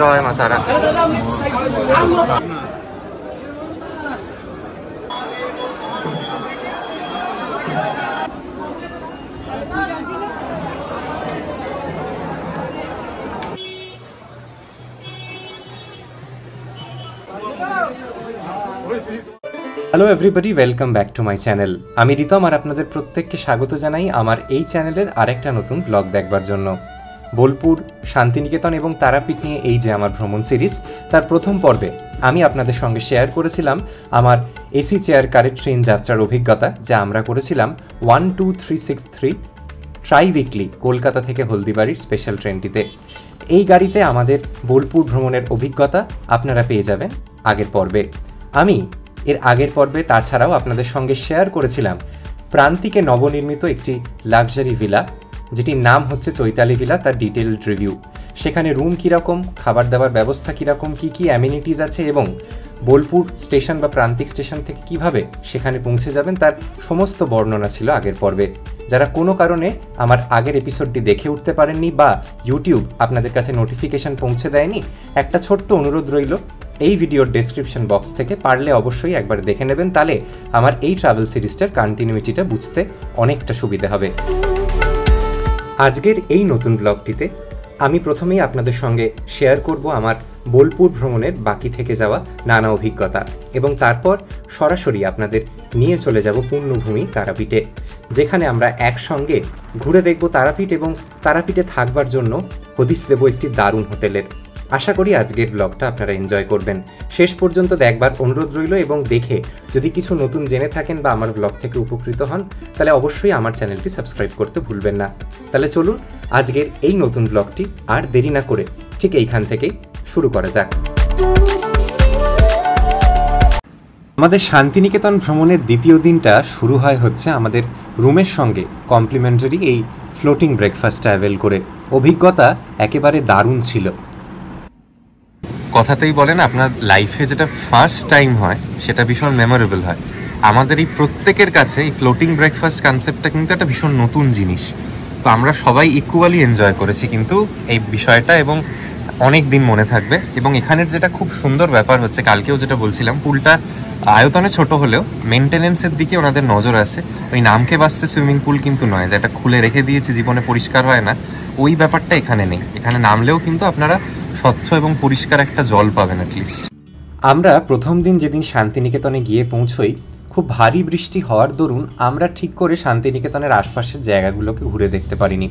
জয় মা তারা। Hello everybody, welcome back to my channel. আমি রিতম আর আপনাদের প্রত্যেককে স্বাগত জানাই আমার এই চ্যানেলের আরেকটা নতুন ব্লগ দেখবার জন্য। বোলপুর, শান্তিনিকেতন এবং তারাপীঠ নিয়ে এই যে আমার ভ্রমণ সিরিজ, তার প্রথম পর্বে আমি আপনাদের সঙ্গে শেয়ার করেছিলাম আমার এসি চেয়ার কারে ট্রেন যাত্রার অভিজ্ঞতা, যা আমরা করেছিলাম 12363 ট্রাই উইকলি কলকাতা থেকে হলদিবাড়ির স্পেশাল ট্রেনটিতে। এই গাড়িতে আমাদের বোলপুর ভ্রমণের অভিজ্ঞতা আপনারা পেয়ে যাবেন আগের পর্বে। আমি এর আগের পর্বে তাছাড়াও আপনাদের সঙ্গে শেয়ার করেছিলাম প্রান্তিকে নবনির্মিত একটি লাক্সারি ভিলা, যেটির নাম হচ্ছে চৈতালি ভিলা, তার ডিটেইলড রিভিউ। সেখানে রুম কীরকম, খাবার দাবার ব্যবস্থা কীরকম, কী কী অ্যামিনিটিস আছে এবং বোলপুর স্টেশন বা প্রান্তিক স্টেশন থেকে কিভাবে সেখানে পৌঁছে যাবেন তার সমস্ত বর্ণনা ছিল আগের পর্বে। যারা কোনো কারণে আমার আগের এপিসোডটি দেখে উঠতে পারেননি বা ইউটিউব আপনাদের কাছে নোটিফিকেশন পৌঁছে দেয়নি, একটা ছোট্ট অনুরোধ রইল, এই ভিডিওর ডেসক্রিপশন বক্স থেকে পারলে অবশ্যই একবার দেখে নেবেন, তাহলে আমার এই ট্রাভেল সিরিজটার কন্টিনিউইটিটা বুঝতে অনেকটা সুবিধা হবে। আজকের এই নতুন ব্লগটিতে আমি প্রথমেই আপনাদের সঙ্গে শেয়ার করব আমার বোলপুর ভ্রমণের বাকি থেকে যাওয়া নানা অভিজ্ঞতা এবং তারপর সরাসরি আপনাদের নিয়ে চলে যাব পুণ্যভূমি তারাপীঠে, যেখানে আমরা একসঙ্গে ঘুরে দেখব তারাপীঠ এবং তারাপীঠে থাকবার জন্য হদিশ দেব একটি দারুণ হোটেলের। আশা করি আজকের ব্লগটা আপনারা এনজয় করবেন। শেষ পর্যন্ত দেখবার অনুরোধ রইল এবং দেখে যদি কিছু নতুন জেনে থাকেন বা আমার ব্লগ থেকে উপকৃত হন, তাহলে অবশ্যই আমার চ্যানেলটি সাবস্ক্রাইব করতে ভুলবেন না। তাহলে চলুন আজকের এই নতুন ব্লগটি আর দেরি না করে ঠিক এইখান থেকেই শুরু করা যাক। আমাদের শান্তিনিকেতন ভ্রমণের দ্বিতীয় দিনটা শুরু হচ্ছে আমাদের রুমের সঙ্গে কমপ্লিমেন্টারি এই ফ্লোটিং ব্রেকফাস্ট অ্যাভেল করে। অভিজ্ঞতা একেবারে দারুণ ছিল। কথাতেই বলেন আপনার লাইফে যেটা ফার্স্ট টাইম হয় সেটা ভীষণ মেমোরেবল হয়। আমাদের এই প্রত্যেকের কাছে এই ফ্লোটিং ব্রেকফাস্ট কনসেপ্টটা কিন্তু একটা ভীষণ নতুন জিনিস। তো আমরা সবাই ইকুয়ালি এনজয় করেছি কিন্তু এই বিষয়টা, এবং অনেক দিন মনে থাকবে। এবং এখানের যেটা খুব সুন্দর ব্যাপার হচ্ছে, কালকেও যেটা বলছিলাম, পুলটা আয়তনে ছোট হলেও মেনটেনেন্সের দিকে ওনাদের নজর আছে। ওই নামকে বাসছে সুইমিং পুল কিন্তু নয়, যেটা খুলে রেখে দিয়েছে জীবনে পরিষ্কার হয় না, ওই ব্যাপারটা এখানে নেই। এখানে নামলেও কিন্তু আপনারা স্বচ্ছ এবং পরিষ্কার একটা জল পাবেন অ্যাটলিস্ট। আমরা প্রথম দিন যেদিন শান্তিনিকেতনে গিয়ে পৌঁছই, খুব ভারী বৃষ্টি হওয়ার দরুন আমরা ঠিক করে শান্তিনিকেতনের আশপাশের জায়গাগুলোকে ঘুরে দেখতে পারিনি।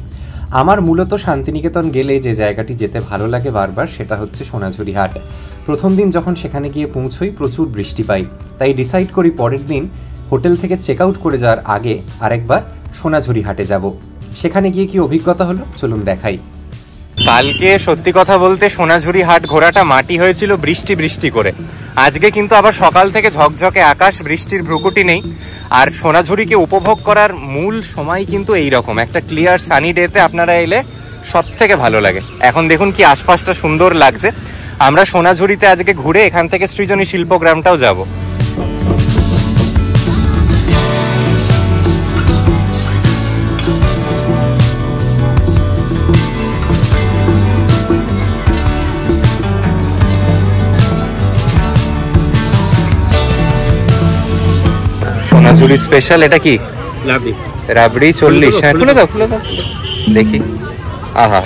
আমার মূলত শান্তিনিকেতন গেলে যে জায়গাটি যেতে ভালো লাগে বারবার, সেটা হচ্ছে সোনাঝুরি হাট। প্রথম দিন যখন সেখানে গিয়ে পৌঁছই প্রচুর বৃষ্টি পাই, তাই ডিসাইড করি পরের দিন হোটেল থেকে চেক আউট করে যাওয়ার আগে আরেকবার সোনাঝুরি হাটে যাব। সেখানে গিয়ে কি অভিজ্ঞতা হলো চলুন দেখাই। কালকে সত্যি কথা বলতে সোনাঝুরি হাট ঘোরাটা মাটি হয়েছিল বৃষ্টি বৃষ্টি করে। আজকে কিন্তু আবার সকাল থেকে ঝকঝকে আকাশ, বৃষ্টির ভ্রুকুটি নেই। আর সোনাঝুরিকে উপভোগ করার মূল সময় কিন্তু এইরকম একটা ক্লিয়ার সানি ডেতে আপনারা এলে সব থেকে ভালো লাগে। এখন দেখুন কি আশপাশটা সুন্দর লাগছে। আমরা সোনাঝুরিতে আজকে ঘুরে এখান থেকে সৃজনী শিল্পগ্রামটাও যাব। সোনাঝুরি স্পেশাল এটা কি? রাবড়ি 40। হ্যাঁ খুলে দাও খুলে দাও দেখি। আহা,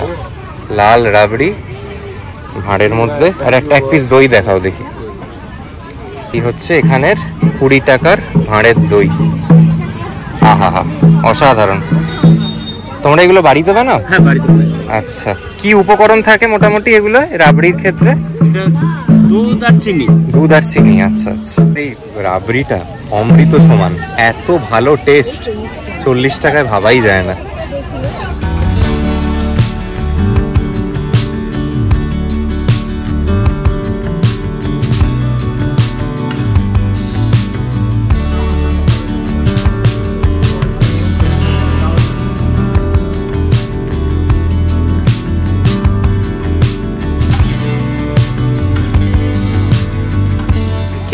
লাল রাবড়ি ভাঁড়ের মধ্যে, আর একটা এক পিস দই দেখাও দেখি। কি হচ্ছে এখানের 20 টাকার ভাঁড়ের দই। আহা হা, অসাধারণ। তোমরা এগুলো বাড়িতে বানাও? হ্যাঁ বাড়িতে বানাই। আচ্ছা, কি উপকরণ থাকে মোটামুটি এগুলো রাবড়ির ক্ষেত্রে? দুধ আর চিনি। দুধ আর চিনি, আচ্ছা আচ্ছা। এই রাবড়িটা অমৃত সমান, এত ভালো টেস্ট, 40 টাকায় ভাবাই যায় না।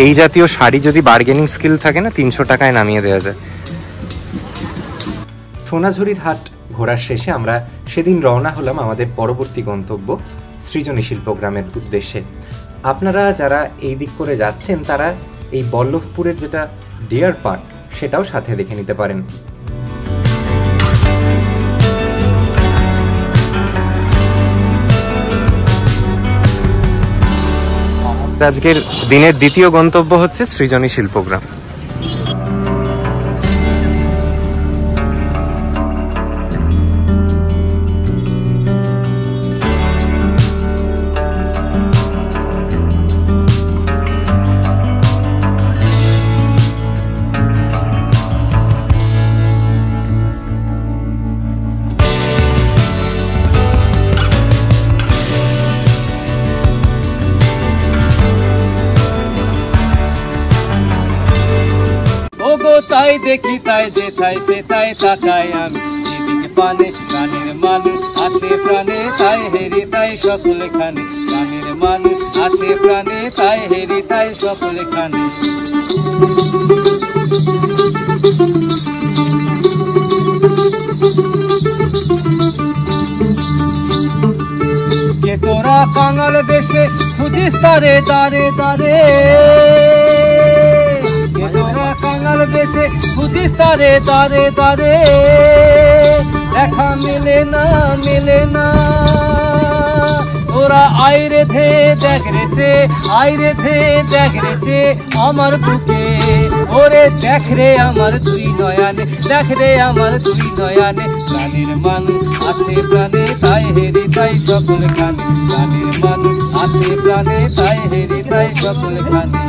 এই জাতীয় শাড়ি যদি বার্গেনিং স্কিল থাকে না, 300 টাকায় নামিয়ে দেওয়া যায়। সোনাঝুরির হাট ঘোরার শেষে আমরা সেদিন রওনা হলাম আমাদের পরবর্তী গন্তব্য সৃজনীশীল প্রোগ্রামের উদ্দেশ্যে। আপনারা যারা এই দিক করে যাচ্ছেন তারা এই বল্লভপুরের যেটা ডিয়ার পার্ক সেটাও সাথে দেখে নিতে পারেন। আজকের দিনের দ্বিতীয় গন্তব্য হচ্ছে সৃজনীশীল প্রোগ্রাম। তাই দেখি তাই যেথায় সেথায় তাকাই আমি, যেদিকে পানে প্রাণের মানুষ আছে প্রাণে তাই হেরি তাই সকলে খানে, প্রাণের মানুষ আছে প্রাণে তাই হেরি তাই সকলে খানে। কে তোরা কাঙাল দেশে খুঁজিস তারে তারে তারে, কাঙাল বেশে খুঁজিস তারে তারে তারে, দেখা মেলে না মেলে না। ওরা আইরে ধে দেখ রেছে আইরে ধে দেখ রেছে আমার বুকে, ওরে দেখ রে আমার দুই নয়ানে দেখ রে আমার দুই নয়ানে, প্রাণের মানুষ আছে প্রাণে তাই হেরি তাই সকলে খানে, প্রাণের মানুষ আছে প্রাণে তাই হেরি তাই সকলে খানে।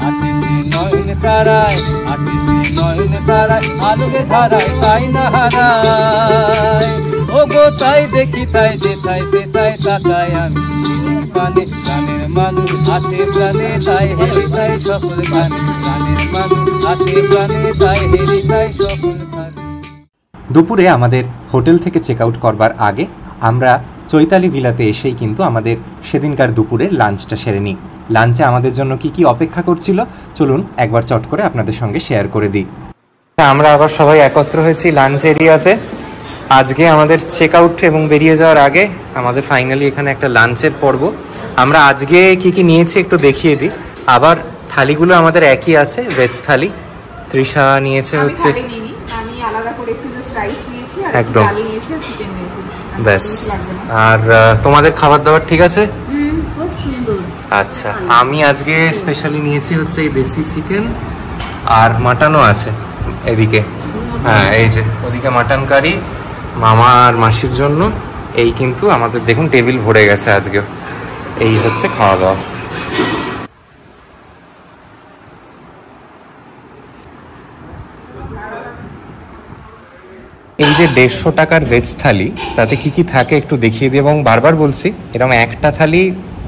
আছে সে নয়ন তারায় আছে সে নয়ন তারায় আলোকে ধারায় তাই না হারায়, ও গো তাই দেখি তাই যেথায় সেথায় তাকায় আমি, পানে প্রাণের মানুষ আছে প্রাণে তাই হেরি তাই সকলে খানে, প্রাণের মানুষ আছে প্রাণে তাই হেরি তাই সকলে খানে। দুপুরে আমাদের হোটেল থেকে চেক আউট করবার আগে আমরা চৈতালি ভিলাতে এসেই কিন্তু আমাদের সেদিনকার দুপুরের লাঞ্চটা সেরে নিই। লাঞ্চে আমাদের জন্য কি কি অপেক্ষা করছিল চলুন একবার চট করে আপনাদের সঙ্গে শেয়ার করে দিই। আমরা আবার সবাই একত্র হয়েছি লাঞ্চ এরিয়াতে। আজকে আমাদের চেক আউট এবং বেরিয়ে যাওয়ার আগে আমাদের ফাইনালি এখানে একটা লাঞ্চের পর্ব। আমরা আজকে কি কি নিয়েছি একটু দেখিয়ে দিই। আবার থালিগুলো আমাদের একই আছে, ভেজ থালি। তৃষা নিয়েছে হচ্ছে আমি আলাদা করে একটু জাস্ট রাইস নিয়েছি আর একদম ডালি নিয়েছি আর চিকেন নিয়েছি ব্যাস। আর তোমাদের খাবার দাবার ঠিক আছে? খুব সুন্দর। আচ্ছা, আমি আজকে স্পেশালি নিয়েছি হচ্ছে এই দেশি চিকেন আর মাটনও আছে এদিকে। হ্যাঁ, এই যে ওদিকে মাটন কারি মামা আর মাসির জন্য। এই কিন্তু আমাদের দেখুন টেবিল ভরে গেছে আজকেও। এই হচ্ছে খাওয়া দাওয়া। এই যে 150 টাকার ভেজ থালি তাতে কি কি থাকে একটু দেখিয়ে দিই। এবং বারবার বলছি এরকম একটা থালি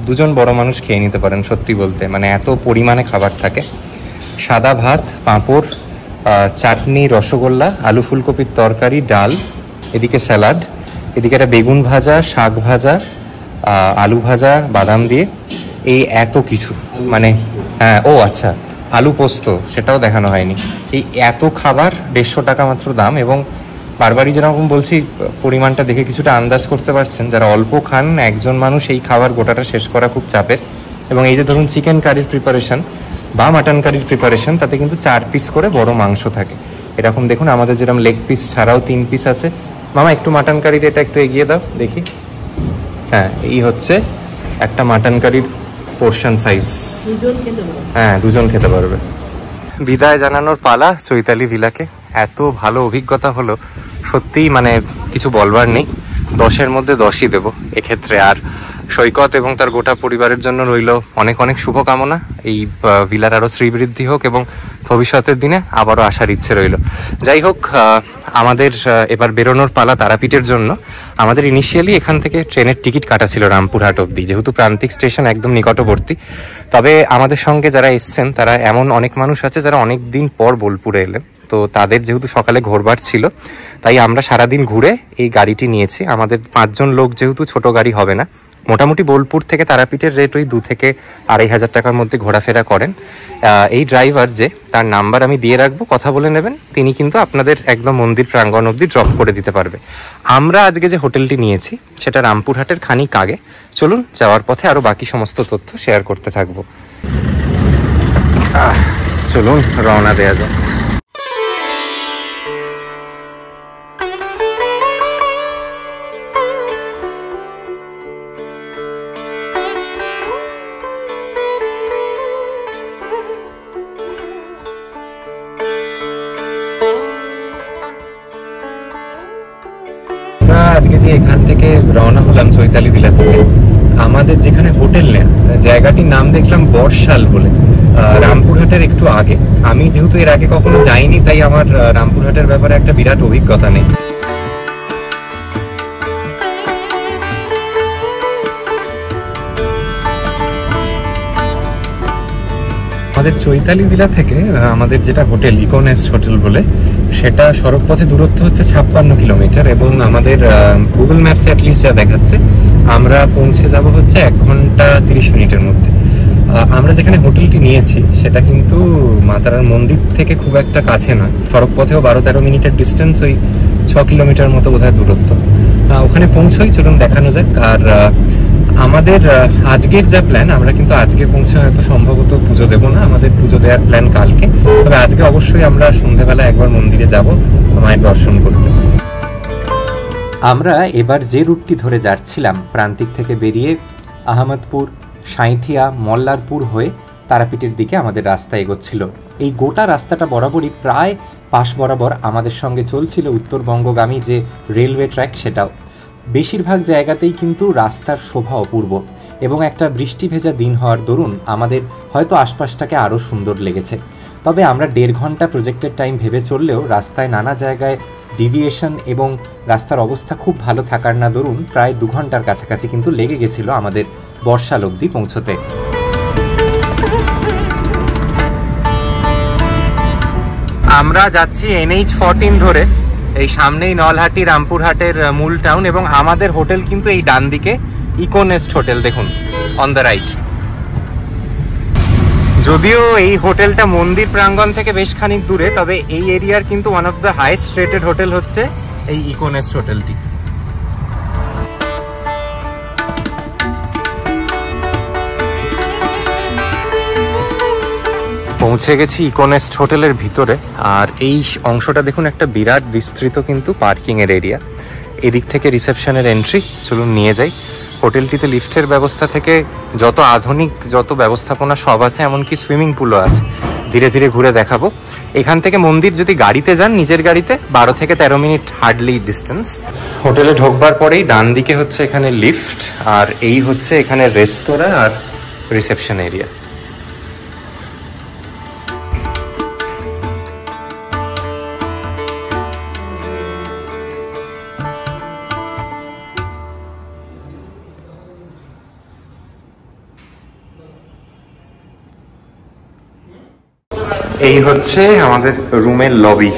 দুজন বড় মানুষ খেয়ে নিতে পারেন, সত্যি বলতে মানে এত পরিমাণে খাবার থাকে। সাদা ভাত, পাঁপড়, চাটনি, রসগোল্লা, আলু ফুলকপির তরকারি, ডাল, এদিকে স্যালাড, এদিকে একটা বেগুন ভাজা, শাক ভাজা, আলু ভাজা বাদাম দিয়ে, এই এত কিছু মানে হ্যাঁ ও আচ্ছা আলু পোস্ত সেটাও দেখানো হয়নি। এই এত খাবার 150 টাকা মাত্র দাম। এবং বারবারই যেরকম বলছি পরিমাণটা দেখে কিছুটা আন্দাজ করতে পারছেন, যারা অল্প খান একজন মানুষ এই খাবার গোটাটা শেষ করা খুব চাপের। এবং এই যে ধরুন চিকেন কারির প্রিপারেশন বা মাটন কারির প্রিপারেশন, তাতে কিন্তু 4 পিস করে বড় মাংস থাকে। এরকম দেখুন আমাদের যেরকম লেগ পিস ছাড়াও 3 পিস আছে। মামা একটু মাটন কারির এটা একটু এগিয়ে দাও দেখি। হ্যাঁ, এই হচ্ছে একটা মাটন কারির পোর্শন সাইজ। হ্যাঁ, দুজন খেতে পারবে। বিদায় জানানোর পালা চৈতালি ভিলাকে। এত ভালো অভিজ্ঞতা হলো, সত্যিই মানে কিছু বলবার নেই। 10-এর মধ্যে 10ই দেবো এক্ষেত্রে। আর সৈকত এবং তার গোটা পরিবারের জন্য রইল অনেক অনেক শুভকামনা। এই ভিলার আরও শ্রীবৃদ্ধি হোক এবং ভবিষ্যতের দিনে আবারও আসার ইচ্ছে রইল। যাই হোক, আমাদের এবার বেরোনোর পালা তারাপীঠের জন্য। আমাদের ইনিশিয়ালি এখান থেকে ট্রেনের টিকিট কাটা ছিল রামপুরহাট অবধি, যেহেতু প্রান্তিক স্টেশন একদম নিকটবর্তী। তবে আমাদের সঙ্গে যারা এসছেন তারা এমন অনেক মানুষ আছে যারা অনেক দিন পর বোলপুরে এলেন, তো তাদের যেহেতু সকালে ঘোরবার ছিল তাই আমরা সারাদিন ঘুরে এই গাড়িটি নিয়েছি। আমাদের 5 জন লোক যেহেতু ছোট গাড়ি হবে না, মোটামুটি বোলপুর থেকে তারাপীঠের রেট ওই 2 থেকে 2,500 টাকার মধ্যে ঘোরাফেরা করেন। এই ড্রাইভার যে, তার নাম্বার আমি দিয়ে রাখবো, কথা বলে নেবেন, তিনি কিন্তু আপনাদের একদম মন্দির প্রাঙ্গণ অবধি ড্রপ করে দিতে পারবে। আমরা আজকে যে হোটেলটি নিয়েছি সেটা রামপুরহাটের খানিক আগে। চলুন যাওয়ার পথে আরো বাকি সমস্ত তথ্য শেয়ার করতে থাকবো। চলুন রওনা দেওয়া যায়। আজকে যে এখান থেকে রওনা হলাম চৈতালি ভিলা থেকে, আমাদের যেখানে হোটেল নেয়া জায়গাটির নাম দেখলাম বর্ষাল বলে, রামপুরহাটের একটু আগে। আমি যেহেতু এর আগে কখনো যাইনি, তাই আমার রামপুরহাটের ব্যাপারে একটা বিরাট অভিজ্ঞতা নেই। আমাদের চৈতালি ভিলা থেকে আমাদের যেটা হোটেল ইকোনেস্ট হোটেল বলে, সেটা সড়ক পথে দূরত্ব হচ্ছে 56 কিলোমিটার, এবং আমাদের গুগল ম্যাপসে অ্যাটলিস্ট যা দেখাচ্ছে আমরা পৌঁছে যাব হচ্ছে 1 ঘন্টা 30 মিনিটের মধ্যে। আমরা যেখানে হোটেলটি নিয়েছি সেটা কিন্তু মাতারার মন্দির থেকে খুব একটা কাছে নয়, সড়ক পথেও 12-13 মিনিটের ডিস্টেন্স, ওই 6 কিলোমিটার মতো বোধহয় দূরত্ব। ওখানে পৌঁছই, চলুন দেখানো যাক। আর আমাদের আজকের যা প্ল্যান, আমরা কিন্তু আজকে পৌঁছে হয়তো সম্ভবত পুজো দেবো না, আমাদের পুজো দেওয়ার প্ল্যান কালকে। তবে আজকে অবশ্যই আমরা সন্ধ্যেবেলা একবার মন্দিরে যাব মায়ের দর্শন করতে। আমরা এবার যে রুটটি ধরে যাচ্ছিলাম, প্রান্তিক থেকে বেরিয়ে আহমদপুর, সাঁইথিয়া, মল্লারপুর হয়ে তারাপীঠের দিকে আমাদের রাস্তা এগোচ্ছিল। এই গোটা রাস্তাটা বরাবরই প্রায় পাশ বরাবর আমাদের সঙ্গে চলছিল উত্তরবঙ্গগামী যে রেলওয়ে ট্র্যাক, সেটাও। বেশিরভাগ জায়গাতেই কিন্তু রাস্তার শোভা অপূর্ব, এবং একটা বৃষ্টি ভেজা দিন হওয়ার দরুন আমাদের হয়তো আশপাশটাকে আরও সুন্দর লেগেছে। তবে আমরা 1.5 ঘন্টা প্রজেক্টের টাইম ভেবে চললেও রাস্তায় নানা জায়গায় ডিভিয়েশন এবং রাস্তার অবস্থা খুব ভালো থাকার না দরুন প্রায় 2 ঘন্টার কাছাকাছি কিন্তু লেগে গেছিল আমাদের বর্ষাল অবধি পৌঁছতে। আমরা যাচ্ছি NH14 ধরে, এই সামনেই নলহাটি রামপুরহাটের মূল টাউন, এবং আমাদের হোটেল কিন্তু এই ডান দিকে ইকোনেস্ট হোটেল, দেখুন অন দ্য রাইট। যদিও এই হোটেলটা মন্দির প্রাঙ্গণ থেকে বেশ খানিক দূরে, তবে এই এরিয়ার কিন্তু one of the highest rated hotel হচ্ছে এই ইকোনেস্ট হোটেলটি। পৌঁছে গেছি ইকোনেস্ট হোটেলের ভিতরে, আর এই অংশটা দেখুন একটা বিরাট বিস্তৃত কিন্তু পার্কিং এর এরিয়া। এদিক থেকে রিসেপশনের এন্ট্রি, চলুন নিয়ে যাই। হোটেলটিতে লিফটের ব্যবস্থা থেকে যত আধুনিক যত ব্যবস্থাপনা সব আছে, এমনকি সুইমিং পুলও আছে। ধীরে ধীরে ঘুরে দেখাবো। এখান থেকে মন্দির যদি গাড়িতে যান, নিজের গাড়িতে 12 থেকে 13 মিনিট হার্ডলি ডিস্টেন্স। হোটেলে ঢোকবার পরেই ডান দিকে হচ্ছে এখানে লিফট, আর এই হচ্ছে এখানে রেস্তোরাঁ আর রিসেপশন এরিয়া। এই হচ্ছে আমাদের রুমের লবি।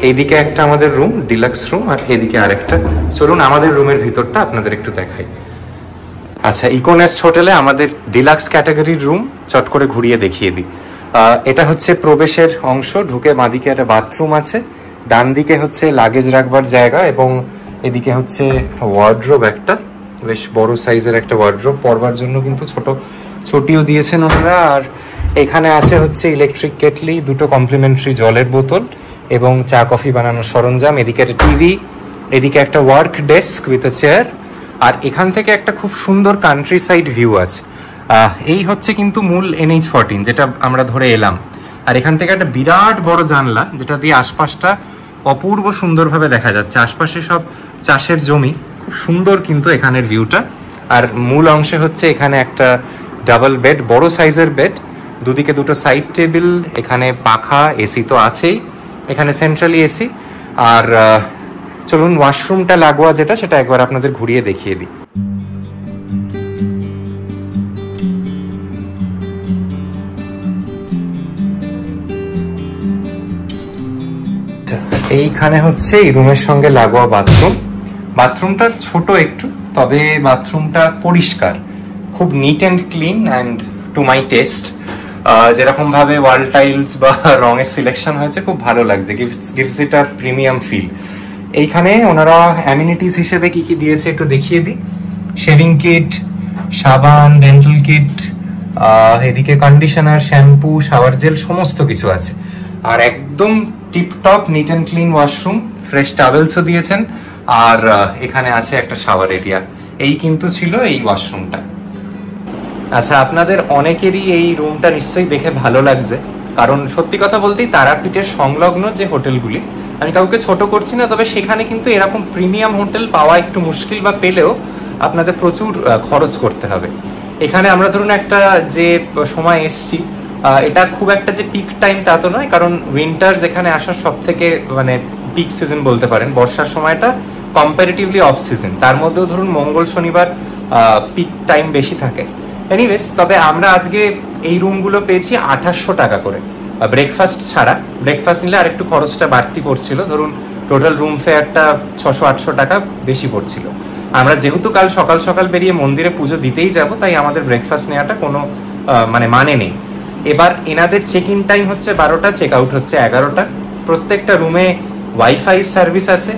এইদিকে একটা আমাদের রুম, ডিলাক্স রুম, আর এদিকে আরেকটা। চলুন আমাদের রুমের ভিতরটা আপনাদের একটু দেখাই। আচ্ছা, ইকোনেস্ট হোটেলে আমাদের ডিলাক্স ক্যাটাগরির রুম চট করে ঘুরিয়ে দেখিয়ে দিই। এটা হচ্ছে প্রবেশের অংশ, ঢুকে বাঁদিকে একটা বাথরুম আছে, ডান দিকে হচ্ছে লাগেজ রাখবার জায়গা, এবং এদিকে হচ্ছে ওয়ার্ড্রোব, একটা বেশ বড় সাইজের একটা ওয়ার্ড্রোব, পরবার জন্য কিন্তু ছোটিও দিয়েছেন ওনারা। আর এখানে আছে হচ্ছে ইলেকট্রিক কেটলি, 2টো কমপ্লিমেন্টারি জলের বোতল, এবং চা কফি বানানোর সরঞ্জাম। এদিকে একটা টিভি, এদিকে একটা work desk with a chair, আর এখান থেকে একটা খুব সুন্দর কান্ট্রি সাইড ভিউ আছে। এই হচ্ছে কিন্তু মূল NH14 যেটা আমরা ধরে এলাম। আর এখান থেকে একটা বিরাট বড় জানলা, যেটা দিয়ে আশপাশটা অপূর্ব সুন্দরভাবে দেখা যাচ্ছে। আশপাশে সব চাষের জমি, খুব সুন্দর কিন্তু এখানের ভিউটা। আর মূল অংশে হচ্ছে এখানে একটা ডাবল বেড, বড় সাইজের বেড, দুদিকে 2টো সাইড টেবিল, এখানে পাখা, এসি তো আছেই, এখানে সেন্ট্রালি এসি। আর চলুন ওয়াশরুমটা লাগোয়া যেটা, সেটা একবার আপনাদের ঘুরিয়ে দেখিয়ে দিই। এইখানে হচ্ছে এই রুমের সঙ্গে লাগোয়া বাথরুম। বাথরুমটা ছোট একটু, তবে বাথরুমটা পরিষ্কার, খুব NEET and clean and to my test. যেরকম ভাবে ওয়াল টাইলস বা রঙের সিলেকশন হয়েছে খুব ভালো লাগছে, গিভস ইট আ প্রিমিয়াম ফিল। এইখানে ওনারা অ্যামিনিটিস হিসেবে কি কি দিয়েছে একটু দেখিয়ে দিই। শেভিং কিট, সাবান, ডেন্টাল কিট, এদিকে কন্ডিশনার, শ্যাম্পু, শাওয়ার জেল, সমস্ত কিছু আছে। আর একদম tiptop neat and clean washroom, fresh টাওয়েলসও দিয়েছেন। আর এখানে আছে একটা শাওয়ার এরিয়া। এই কিন্তু ছিল এই ওয়াশরুমটা। আচ্ছা, আপনাদের অনেকেরই এই রুমটা নিশ্চয়ই দেখে ভালো লাগছে, কারণ সত্যি কথা বলতেই তারাপীঠের সংলগ্ন যে হোটেলগুলি, আমি কাউকে ছোট করছি না, তবে সেখানে কিন্তু এরকম প্রিমিয়াম হোটেল পাওয়া একটু মুশকিল, বা পেলেও আপনাদের প্রচুর খরচ করতে হবে। এখানে আমরা ধরুন একটা যে সময় এসছি, এটা খুব একটা যে পিক টাইম তা তো নয়, কারণ উইন্টার্স এখানে আসার সব থেকে মানে পিক সিজন বলতে পারেন। বর্ষার সময়টা কম্পারেটিভলি অফ সিজন, তার মধ্যেও ধরুন মঙ্গল শনিবার পিক টাইম বেশি থাকে। এনিওয়েজ, তবে আমরা আজকে এই রুমগুলো পেয়েছি 2800 টাকা করে, ব্রেকফাস্ট ছাড়া। ব্রেকফাস্ট নিলে আরেকটু খরচটা বাড়তি পড়ছিল, ধরুন টোটাল রুম ফেয়ারটা 600-800 টাকা বেশি পড়ছিল। আমরা যেহেতু কাল সকাল সকাল বেরিয়ে মন্দিরে পুজো দিতেই যাব, তাই আমাদের ব্রেকফাস্ট নেওয়াটা কোনো মানে নেই। এবার এনাদের চেক ইন টাইম হচ্ছে 12টা, চেক আউট হচ্ছে 11টা। প্রত্যেকটা রুমে ওয়াইফাই সার্ভিস আছে।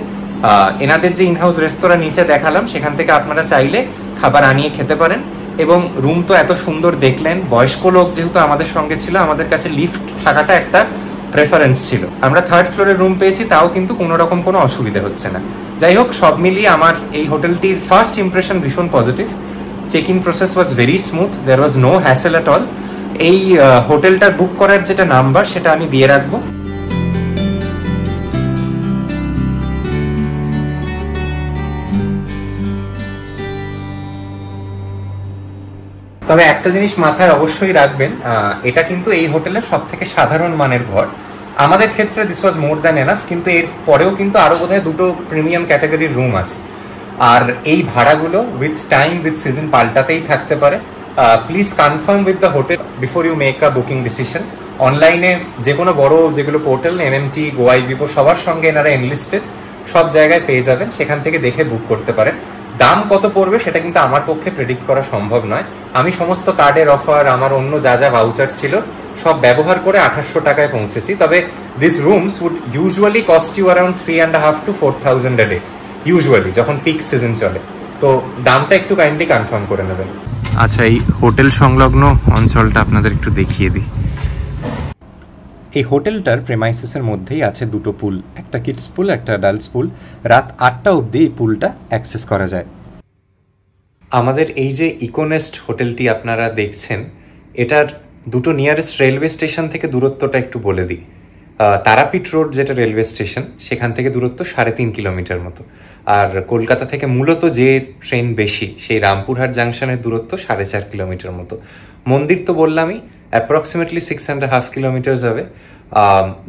এনাদের যে ইনহাউস রেস্তোরাঁ নিচে দেখালাম, সেখান থেকে আপনারা চাইলে খাবার আনিয়ে খেতে পারেন। এবং রুম তো এত সুন্দর দেখলেন, বয়স্ক লোক যেহেতু আমাদের সঙ্গে ছিল, আমাদের কাছে লিফট থাকাটা একটা প্রেফারেন্স ছিল। আমরা 3rd ফ্লোরের রুম পেয়েছি, তাও কিন্তু কোনো রকম কোনো অসুবিধা হচ্ছে না। যাই হোক, সব মিলিয়ে আমার এই হোটেলটির ফার্স্ট ইমপ্রেশন ভীষণ positive. Check in process was very smooth, there was no hassle at all. এই হোটেলটা বুক করার যেটা নাম্বার, সেটা আমি দিয়ে রাখবো। তবে একটা জিনিস মাথায় অবশ্যই রাখবেন, এটা কিন্তু এই হোটেলের সব থেকে সাধারণ মানের ঘর। আমাদের ক্ষেত্রে this was more than enough, কিন্তু এর পরেও কিন্তু আরো বোধহয় 2টো প্রিমিয়াম ক্যাটাগরির রুম আছে। আর এই ভাড়াগুলো উইথ টাইম উইথ সিজন পাল্টাতেই থাকতে পারে। Please confirm with the hotel before you make a booking decision. অনলাইনে যে কোনো বড় যেগুলো পোর্টাল, এমএমটি, গোয়াইবিবো, সবার সঙ্গে এনারা এনলিস্টেড, সব জায়গায় পেয়ে যাবেন, সেখান থেকে দেখে বুক করতে পারেন। দাম কত পড়বে সেটা কিন্তু আমার পক্ষে প্রেডিক্ট করা সম্ভব নয়। আমি সমস্ত কার্ডের অফার, আমার অন্য যা যা ভাউচার ছিল, সব ব্যবহার করে 2800 টাকায় পৌঁছেছি। তবে this rooms would usually cost you around 3,500 to 4,000 a day, usually যখন পিক সিজন চলে। তো দামটা একটু কাইন্ডলি কনফার্ম করে নেবেন। আচ্ছা, এই হোটেল সংলগ্ন অঞ্চলটা আপনাদের একটু দেখিয়ে দিই। এই হোটেলটার প্রেমাইসেসের মধ্যেই আছে 2টো পুল, একটা কিডস পুল, একটা অ্যাডাল্টস পুল। রাত 8টা অবধি এই পুলটা অ্যাক্সেস করা যায়। আমাদের এই যে ইকোনেস্ট হোটেলটি আপনারা দেখছেন, এটার 2টো নিয়ারেস্ট রেলওয়ে স্টেশন থেকে দূরত্বটা একটু বলে দিই। তারাপীঠ রোড যেটা রেলওয়ে স্টেশন, সেখান থেকে দূরত্ব 3.5 কিলোমিটার মতো। আর কলকাতা থেকে মূলত যে ট্রেন বেশি, সেই রামপুরহাট জাংশনের দূরত্ব 4.5 কিলোমিটার মতো। মন্দির তো বললামই, অ্যাপ্রক্সিমেটলি 6.5 কিলোমিটার হবে।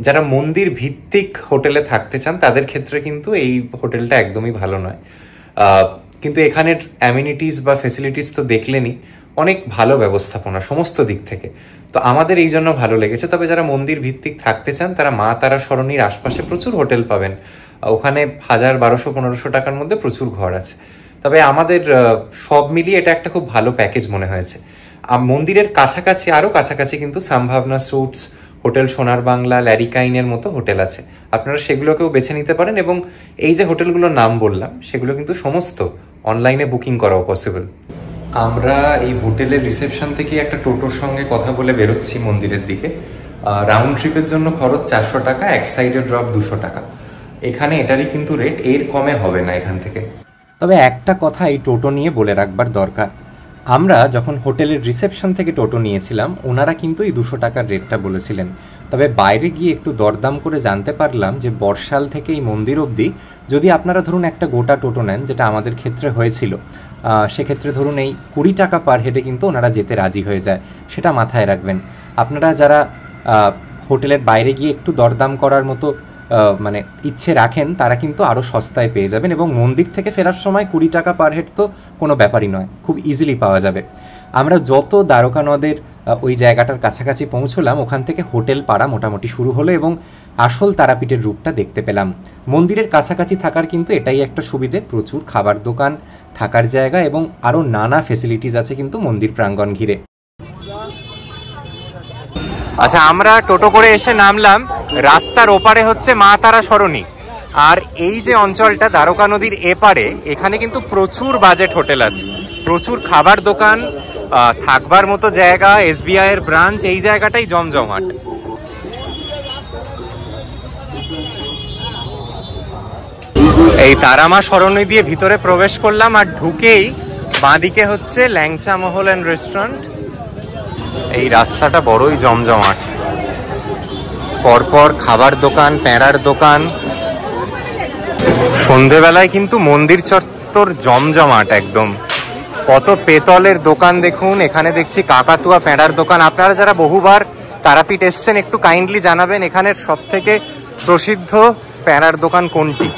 যারা মন্দির ভিত্তিক হোটেলে থাকতে চান, তাদের ক্ষেত্রে কিন্তু এই হোটেলটা একদমই ভালো নয়। কিন্তু এখানের অ্যামিনিটিস বা ফেসিলিটিস তো দেখলেনই, অনেক ভালো ব্যবস্থাপনা সমস্ত দিক থেকে। তো আমাদের এই জন্য ভালো লেগেছে। তবে যারা মন্দির ভিত্তিক থাকতে চান, তারা মা তারা সরণির আশপাশে প্রচুর হোটেল পাবেন। ওখানে 1000, 1200, 1500 টাকার মধ্যে প্রচুর ঘর আছে। তবে আমাদের সব মিলিয়ে এটা একটা খুব ভালো প্যাকেজ মনে হয়েছে। মন্দিরের কাছাকাছি, আরও কাছাকাছি কিন্তু সম্ভাবনা সুটস, হোটেল সোনার বাংলা, ল্যারিকাইনের মতো হোটেল আছে। আপনারা সেগুলোকেও বেছে নিতে পারেন। এবং এই যে হোটেলগুলোর নাম বললাম, সেগুলো কিন্তু সমস্ত অনলাইনে বুকিং করাও পসিবল। আমরা এই হোটেলের রিসেপশন থেকে একটা টোটোর সঙ্গে কথা বলে বেরোচ্ছি মন্দিরের দিকে। রাউন্ড ট্রিপের জন্য খরচ 400 টাকা, এক সাইডে ড্রপ 200 টাকা। এখানে এটারই কিন্তু রেট, এর কমে হবে না এখান থেকে। তবে একটা কথা এই টোটো নিয়ে বলে রাখবার দরকার, আমরা যখন হোটেলের রিসেপশন থেকে টোটো নিয়েছিলাম, ওনারা কিন্তু এই 200 টাকার রেটটা বলেছিলেন। তবে বাইরে গিয়ে একটু দরদাম করে জানতে পারলাম যে বর্ষাল থেকে এই মন্দির অবধি যদি আপনারা ধরুন একটা গোটা টোটো নেন, যেটা আমাদের ক্ষেত্রে হয়েছিল, সেক্ষেত্রে ধরুন এই 20 টাকা পার হেডে কিন্তু ওনারা যেতে রাজি হয়ে যায়। সেটা মাথায় রাখবেন। আপনারা যারা হোটেলের বাইরে গিয়ে একটু দরদাম করার মতো মানে ইচ্ছে রাখেন, তারা কিন্তু আরও সস্তায় পেয়ে যাবেন। এবং মন্দির থেকে ফেরার সময় 20 টাকা পার হেড তো কোনো ব্যাপারই নয়, খুব ইজিলি পাওয়া যাবে। আমরা যত দ্বারকা নদের ওই জায়গাটার কাছাকাছি পৌঁছলাম, ওখান থেকে হোটেল পাড়া মোটামুটি শুরু হলো এবং আসল তারাপীঠের রূপটা দেখতে পেলাম। মন্দিরের কাছাকাছি থাকার কিন্তু এটাই একটা সুবিধে, প্রচুর খাবার দোকান, থাকার জায়গা এবং আরও নানা ফেসিলিটিস আছে কিন্তু মন্দির প্রাঙ্গণ ঘিরে। আচ্ছা, আমরা টোটো করে এসে নামলাম, রাস্তার ওপারে হচ্ছে মা তারা সরণি, আর এই যে অঞ্চলটা দ্বারকা নদীর এপারে, এখানে কিন্তু প্রচুর বাজেট হোটেল আছে, প্রচুর খাবার দোকান, থাকবার মতো জায়গা, SBI এর ব্রাঞ্চ, এই জায়গাটাই জমজমাট। এই তারামা সরণি দিয়ে ভিতরে প্রবেশ করলাম, আর ঢুকেই বাঁদিকে হচ্ছে ল্যাংচা মহল অ্যান্ড রেস্টুরেন্ট। এই রাস্তাটা বড়ই জমজমাট, পরপর খাবার দোকান, প্যাঁড়ার দোকান। সন্ধেবেলায় কিন্তু মন্দির চত্বর জমজমাট একদম, কত পেতলের দোকান দেখুন। এখানে দেখছি কাকাতুয়া প্যাঁড়ার দোকান। আপনারা যারা বহুবার তারাপীঠ এসছেন একটু কাইন্ডলি জানাবেন এখানের সব থেকে প্রসিদ্ধ প্যাঁড়ার দোকান কোনটি।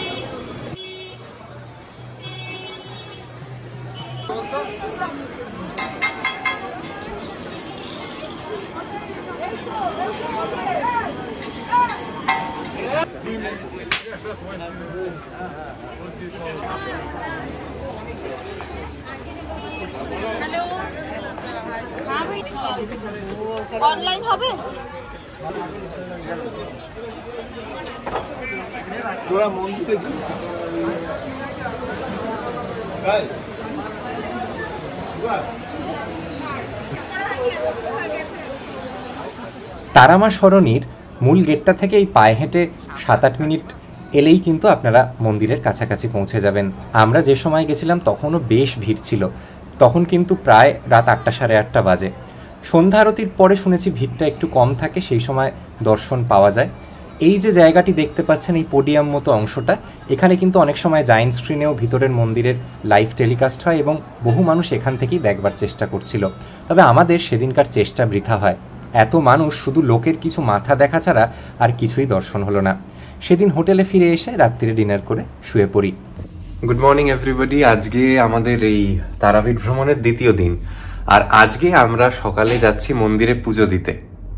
অনলাইন হবে? তোরা মন্দিরে তারামা সরণির মূল গেটটা থেকে এই পায়ে হেঁটে 7-8 মিনিট এলেই কিন্তু আপনারা মন্দিরের কাছাকাছি পৌঁছে যাবেন। আমরা যে সময় গেছিলাম তখনও বেশ ভিড় ছিল, তখন কিন্তু প্রায় রাত 8টা সাড়ে 8টা বাজে। সন্ধ্যা আরতির পরে শুনেছি ভিড়টা একটু কম থাকে, সেই সময় দর্শন পাওয়া যায়। এই যে জায়গাটি দেখতে পাচ্ছেন, এই পোডিয়াম মতো অংশটা, এখানে কিন্তু অনেক সময় জায়েন্ট স্ক্রিনেও ভিতরের মন্দিরের লাইভ টেলিকাস্ট হয় এবং বহু মানুষ এখান থেকেই দেখবার চেষ্টা করছিল। তবে আমাদের সেদিনকার চেষ্টা বৃথা হয়, এত মানুষ, শুধু লোকের কিছু মাথা দেখা ছাড়া আর কিছুই দর্শন হলো না। সেদিন হোটেলে ফিরে এসে রাত্রিরে ডিনার করে শুয়ে পড়ি। Good morning everybody. আজকে আমাদের এই তারাপীঠ ভ্রমণের দ্বিতীয় দিন, আর আজকে আমরা সকালে যাচ্ছি মন্দিরে পুজো দিতে।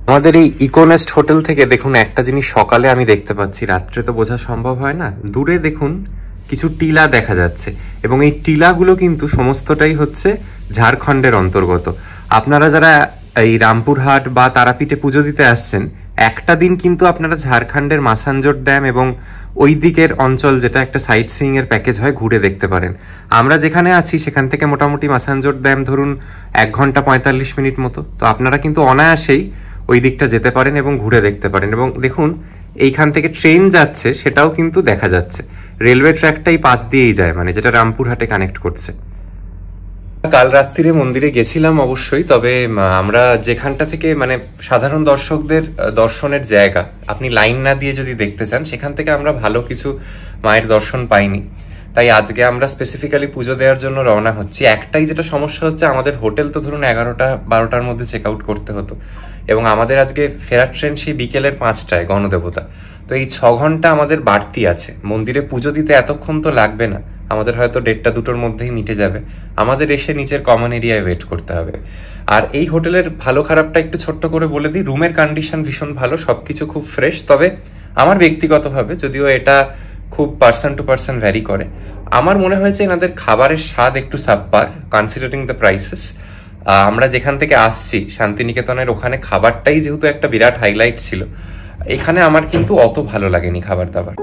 আমাদের এই ইকোনেস্ট হোটেল থেকে দেখুন একটা জিনিস সকালে আমি দেখতে পাচ্ছি, রাত্রে তো বোঝা সম্ভব হয় না। দূরে দেখুন কিছু টিলা দেখা যাচ্ছে, এবং এই টিলাগুলো কিন্তু সমস্তটাই হচ্ছে ঝাড়খণ্ডের অন্তর্গত। আপনারা যারা এই রামপুরহাট বা তারাপীঠে পুজো দিতে আসছেন, একটা দিন কিন্তু আপনারা ঝাড়খণ্ডের মাসাঞ্জোর ড্যাম এবং ওই দিকের অঞ্চল, যেটা একটা সাইট সিইং এর প্যাকেজ হয়, ঘুরে দেখতে পারেন। আমরা যেখানে আছি সেখান থেকে মোটামুটি মাসাঞ্জোর ড্যাম ধরুন 1 ঘন্টা 45 মিনিট মতো, তো আপনারা কিন্তু অনায়াসেই ওই দিকটা যেতে পারেন এবং ঘুরে দেখতে পারেন। এবং দেখুন এইখান থেকে ট্রেন যাচ্ছে, সেটাও কিন্তু দেখা যাচ্ছে। রেলওয়ে ট্র্যাকটাই পাশ দিয়েই যায়, মানে যেটা রামপুরহাটে কানেক্ট করছে। কাল রাত্রিরে মন্দিরে গেছিলাম অবশ্যই, তবে আমরা যেখানটা থেকে মানে সাধারণ দর্শকদের দর্শনের জায়গা, আপনি লাইন না দিয়ে যদি দেখতে চান, সেখান থেকে আমরা ভালো কিছু মায়ের দর্শন পাইনি। তাই আজকে আমরা স্পেসিফিক্যালি পুজো দেওয়ার জন্য রওনা হচ্ছি। একটাই যেটা সমস্যা হচ্ছে, আমাদের হোটেল তো ধরুন 11টা-12টার মধ্যে চেক আউট করতে হতো, এবং আমাদের আজকে ফেরার ট্রেন সেই বিকেলের 5টায় গণদেবতা। তো এই 6 ঘন্টা আমাদের বাড়তি আছে। মন্দিরে পুজো দিতে এতক্ষণ তো লাগবে না, আমাদের হয়তো 1:30-2টোর মধ্যেই মিটে যাবে। আমাদের এসে নিচের কমন এরিয়ায় ওয়েট করতে হবে। আর এই হোটেলের ভালো খারাপটা একটু ছোট্ট করে বলে দিই। রুমের কন্ডিশন ভীষণ ভালো, সবকিছু খুব ফ্রেশ। তবে আমার ব্যক্তিগতভাবে, যদিও এটা খুব পার্সন টু পার্সন ভ্যারি করে, আমার মনে হয়েছে এনাদের খাবারের স্বাদ একটু সাবপার কনসিডারিং দ্য প্রাইসেস। আমরা যেখান থেকে আসছি শান্তিনিকেতনের, ওখানে খাবারটাই যেহেতু একটা বিরাট হাইলাইট ছিল, এখানে আমার কিন্তু অত ভালো লাগেনি খাবার দাবার।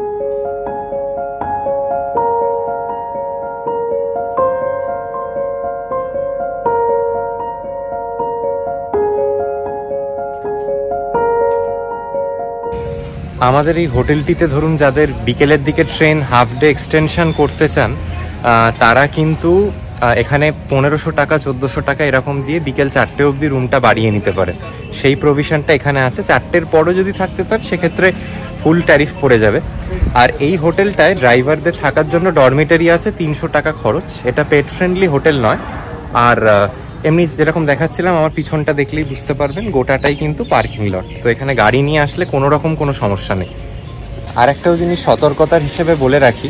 আমাদের এই হোটেলটিতে ধরুন যাদের বিকেলের দিকে ট্রেন হাফ ডে এক্সটেনশন করতে চান, তারা কিন্তু এখানে 1500 টাকা 1400 টাকা এরকম দিয়ে বিকেল 4টে অবধি রুমটা বাড়িয়ে নিতে পারেন। সেই প্রভিশনটা এখানে আছে। 4টের পরও যদি থাকতে পারেন সেক্ষেত্রে ফুল ট্যারিফ পড়ে যাবে। আর এই হোটেলটায় ড্রাইভারদের থাকার জন্য ডরমিটারি আছে, 300 টাকা খরচ। এটা পেট ফ্রেন্ডলি হোটেল নয়। আর এমনি যেরকম দেখাচ্ছিলাম, আমার পিছনটা দেখলেই বুঝতে পারবেন গোটাটাই কিন্তু পার্কিং লট। তো এখানে গাড়ি নিয়ে আসলে কোনো রকম কোনো সমস্যা নেই। আর একটাও জিনিস সতর্কতার হিসেবে বলে রাখি,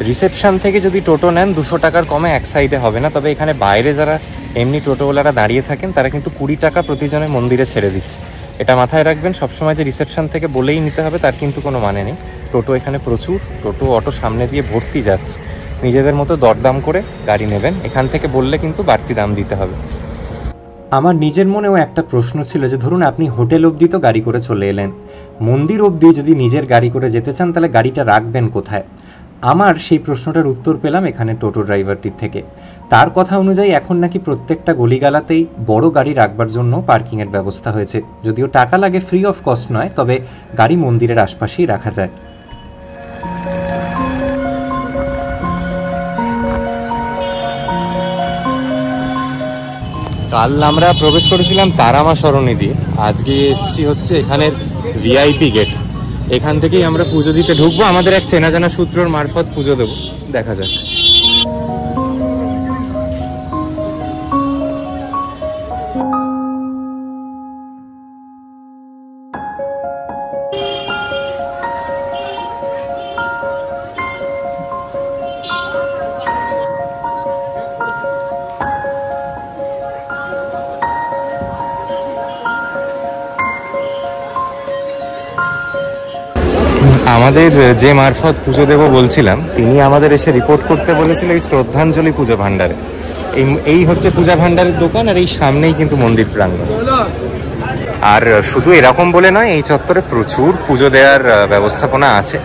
রিসেপশন থেকে যদি টোটো নেন 200 টাকার কমে এক সাইডে হবে না, তবে এখানে বাইরে যারা এমনি টোটোওয়ালারা দাঁড়িয়ে থাকেন তারা কিন্তু 20 টাকা প্রতিজনে মন্দিরে ছেড়ে দিচ্ছে। এটা মাথায় রাখবেন সবসময়, যে রিসেপশন থেকে বলেই নিতে হবে তার কিন্তু কোনো মানে নেই। টোটো এখানে প্রচুর, টোটো অটো সামনে দিয়ে ভর্তি যাচ্ছে। নিজেদের মতো দরদাম করে গাড়ি নেবেন, এখান থেকে বললে কিন্তু বাড়তি দাম দিতে হবে। আমার নিজের মনেও একটা প্রশ্ন ছিল যে ধরুন আপনি হোটেল অবধি তো গাড়ি করে চলে এলেন, মন্দির অবধি যদি নিজের গাড়ি করে যেতে চান তাহলে গাড়িটা রাখবেন কোথায়? আমার সেই প্রশ্নটার উত্তর পেলাম এখানে টোটো ড্রাইভারটির থেকে। তার কথা অনুযায়ী এখন নাকি প্রত্যেকটা গলিগালাতেই বড় গাড়ি রাখবার জন্য পার্কিংয়ের ব্যবস্থা হয়েছে। যদিও টাকা লাগে, ফ্রি অফ কস্ট নয়, তবে গাড়ি মন্দিরের আশপাশেই রাখা যায়। কাল আমরা প্রবেশ করেছিলাম তারামা সরণি দিয়ে, আজকে এসছি হচ্ছে এখানের ভিআইপি গেট। এখান থেকেই আমরা পুজো দিতে ঢুকবো, আমাদের এক চেনা জানা সূত্রর মারফত পুজো দেবো, দেখা যাক। আমাদের যে মারফত পুজো দেব বলছিলাম, তিনি আমাদের এসে রিপোর্ট করতে বলেছিল এই শ্রদ্ধাঞ্জলি পুজো ভাণ্ডারে। এই হচ্ছে পূজা ভাণ্ডারের দোকান, আর এই সামনেই কিন্তু মন্দির প্রাঙ্গণ। আর শুধু এরকম বলে নয়, এই চত্বরে প্রচুর পুজো দেওয়ার ব্যবস্থাপনা আছে।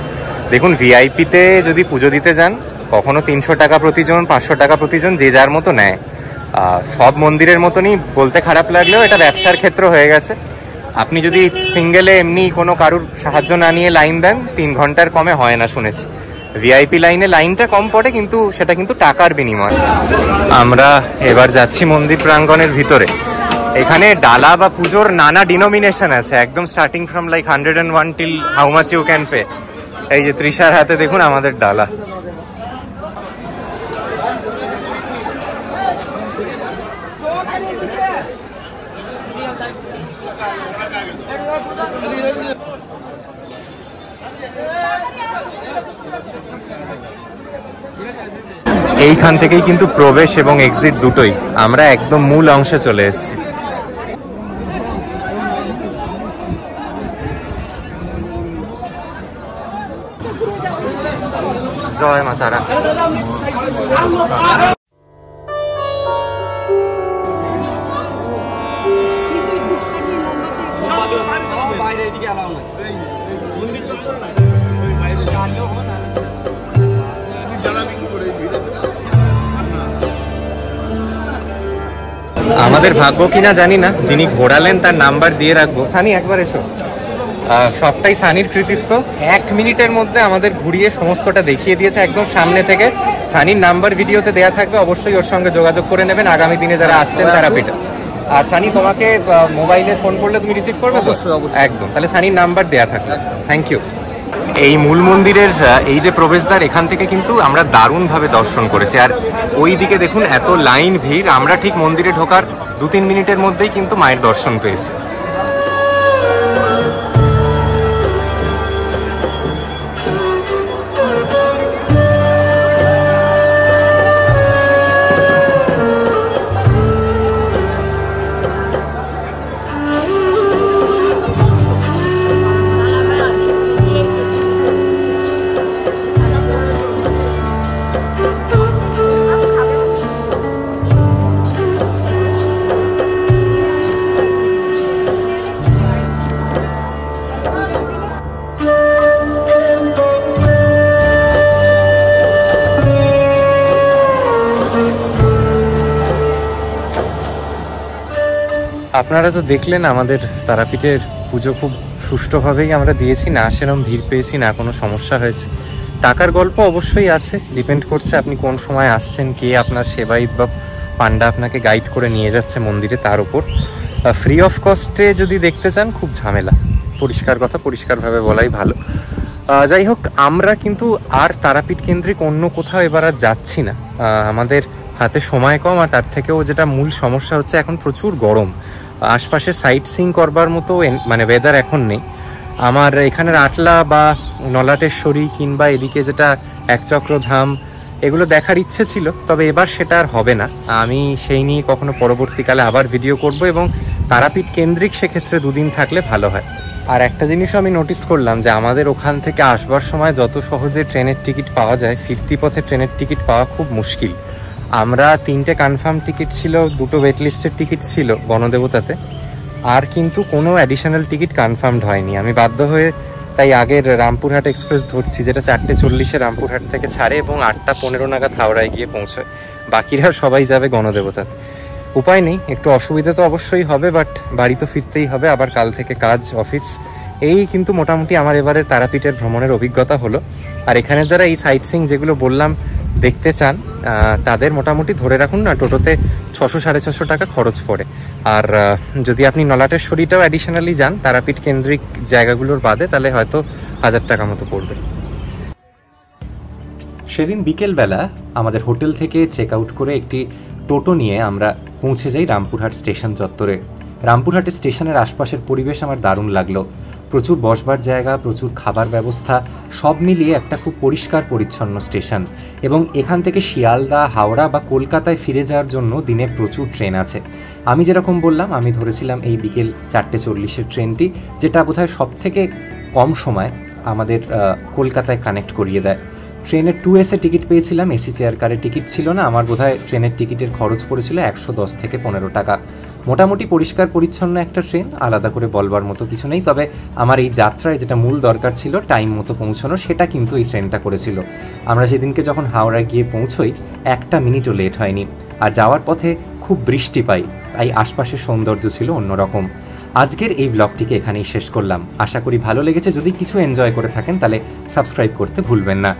দেখুন, ভিআইপিতে যদি পুজো দিতে যান, কখনো 300 টাকা প্রতিজন, 500 টাকা প্রতিজন, যে যার মতো নেয়। সব মন্দিরের মতনই বলতে খারাপ লাগলেও এটা ব্যবসার ক্ষেত্র হয়ে গেছে। আপনি যদি সিঙ্গেলে এমনি কোনো কারুর সাহায্য না নিয়ে লাইন দেন, 3 ঘন্টার কমে হয় না শুনেছি। ভিআইপি লাইনে লাইনটা কম পড়ে, কিন্তু সেটা কিন্তু টাকার বিনিময়। আমরা এবার যাচ্ছি মন্দির প্রাঙ্গণের ভিতরে। এখানে ডালা বা পুজোর নানা ডিনোমিনেশন আছে, একদম starting from like 101 till how much you can pay. এই যে তৃষার হাতে দেখুন আমাদের ডালা। এইখান থেকেই কিন্তু প্রবেশ এবং এক্সিট দুটোই। আমরা একদম মূল অংশে চলে এসেছি। জয় মা তারা। আমাদের ভাগ্য কিনা জানি না, যিনি ঘোরালেন তার নাম্বার দিয়ে রাখবো। সানি একবার এসো। সবটাই সানির কৃতিত্ব। 1 মিনিটের মধ্যে আমাদের ঘুরিয়ে সমস্তটা দেখিয়ে দিয়েছে একদম সামনে থেকে। সানির নাম্বার ভিডিওতে দেয়া থাকবে, অবশ্যই ওর সঙ্গে যোগাযোগ করে নেবেন আগামী দিনে যারা আসছেন তারাপীঠে। আর সানি, তোমাকে মোবাইলে ফোন করলে তুমি রিসিভ করবে তো? একদম, তাহলে সানির নাম্বার দেয়া থাকবে। Thank you. এই মূল মন্দিরের এই যে প্রবেশদ্বার, এখান থেকে কিন্তু আমরা দারুণভাবে দর্শন করেছি। আর ওই দিকে দেখুন এত লাইন, ভিড়। আমরা ঠিক মন্দিরে ঢোকার 2-3 মিনিটের মধ্যেই কিন্তু মায়ের দর্শন পেয়েছি। আপনারা তো দেখলেন আমাদের তারাপীঠের পুজো খুব সুষ্ঠুভাবেই আমরা দিয়েছি, না সেরকম ভিড় পেয়েছি, না কোনো সমস্যা হয়েছে। টাকার গল্প অবশ্যই আছে, ডিপেন্ড করছে আপনি কোন সময় আসছেন, কে আপনার সেবায়িত বা পান্ডা আপনাকে গাইড করে নিয়ে যাচ্ছে মন্দিরে, তার উপর। ফ্রি অফ কস্টে যদি দেখতে চান খুব ঝামেলা। পরিষ্কার কথা পরিষ্কারভাবে বলাই ভালো। যাই হোক, আমরা কিন্তু আর তারাপীঠ কেন্দ্রিক অন্য কোথাও এবার আর যাচ্ছি না। আমাদের হাতে সময় কম, আর তার থেকেও যেটা মূল সমস্যা হচ্ছে এখন প্রচুর গরম। আশপাশে সাইট সিইং করবার মতো মানে ওয়েদার এখন নেই। আমার এখানের আটলা বা নলাটেশ্বরী কিংবা এদিকে যেটা একচক্রধাম, এগুলো দেখার ইচ্ছে ছিল, তবে এবার সেটা আর হবে না। আমি সেই নিয়ে কখনো পরবর্তীকালে আবার ভিডিও করব, এবং তারাপীঠ কেন্দ্রিক সেক্ষেত্রে 2 দিন থাকলে ভালো হয়। আর একটা জিনিসও আমি নোটিস করলাম যে আমাদের ওখান থেকে আসবার সময় যত সহজে ট্রেনের টিকিট পাওয়া যায়, ফিরতি পথে ট্রেনের টিকিট পাওয়া খুব মুশকিল। আমরা 3টে কনফার্ম টিকিট ছিল, 2টো ওয়েট লিস্টের টিকিট ছিল গণদেবতাতে, আর কিন্তু কোনো অ্যাডিশনাল টিকিট কনফার্মড হয়নি। আমি বাধ্য হয়ে তাই আগের রামপুরহাট এক্সপ্রেস ধরছি, যেটা 4:40-এ রামপুরহাট থেকে ছাড়ে এবং 8:15 নাগাদ হাওড়ায় গিয়ে পৌঁছয়। বাকিরা সবাই যাবে গণদেবতাতে। উপায় নেই, একটু অসুবিধা তো অবশ্যই হবে, বাট বাড়ি তো ফিরতেই হবে, আবার কাল থেকে কাজ, অফিস। এই কিন্তু মোটামুটি আমার এবারে তারাপীঠের ভ্রমণের অভিজ্ঞতা হলো। আর এখানে যারা এই সাইট সিইং যেগুলো বললাম দেখতে চান, তাদের মোটামুটি ধরে রাখুন না টোটোতে 600-650 টাকা খরচ পড়ে। আর যদি আপনি নলাটেশ্বরীটাও অ্যাডিশনালি যান তারাপীঠ কেন্দ্রিক জায়গাগুলোর বাদে, তাহলে হয়তো 1000 টাকা মতো পড়বে। সেদিন বিকেলবেলা আমাদের হোটেল থেকে চেক আউট করে একটি টোটো নিয়ে আমরা পৌঁছে যাই রামপুরহাট স্টেশন চত্বরে। রামপুরহাটের স্টেশনের আশপাশের পরিবেশ আমার দারুণ লাগলো। প্রচুর বসবার জায়গা, প্রচুর খাবার ব্যবস্থা, সব মিলিয়ে একটা খুব পরিষ্কার পরিচ্ছন্ন স্টেশন। এবং এখান থেকে শিয়ালদা, হাওড়া বা কলকাতায় ফিরে যাওয়ার জন্য দিনে প্রচুর ট্রেন আছে। আমি যেরকম বললাম, আমি ধরেছিলাম এই বিকেল 4:40-এর ট্রেনটি, যেটা বোধহয় সব থেকে কম সময় আমাদের কলকাতায় কানেক্ট করিয়ে দেয়। ট্রেনের 2S টিকিট পেয়েছিলাম, এসি চেয়ার কারের টিকিট ছিল না। আমার বোধহয় ট্রেনের টিকিটের খরচ পড়েছিল 110 থেকে 15 টাকা। মোটামুটি পরিষ্কার পরিচ্ছন্ন একটা ট্রেন, আলাদা করে বলবার মতো কিছু নেই। তবে আমার এই যাত্রায় যেটা মূল দরকার ছিল টাইম মতো পৌঁছানো, সেটা কিন্তু এই ট্রেনটা করেছিল। আমরা সেদিনকে যখন হাওড়ায় গিয়ে পৌঁছই 1 মিনিটও লেট হয়নি। আর যাওয়ার পথে খুব বৃষ্টি পাই, তাই আশপাশের সৌন্দর্য ছিল অন্যরকম। আজকের এই ব্লগটিকে এখানেই শেষ করলাম। আশা করি ভালো লেগেছে। যদি কিছু এনজয় করে থাকেন তাহলে সাবস্ক্রাইব করতে ভুলবেন না।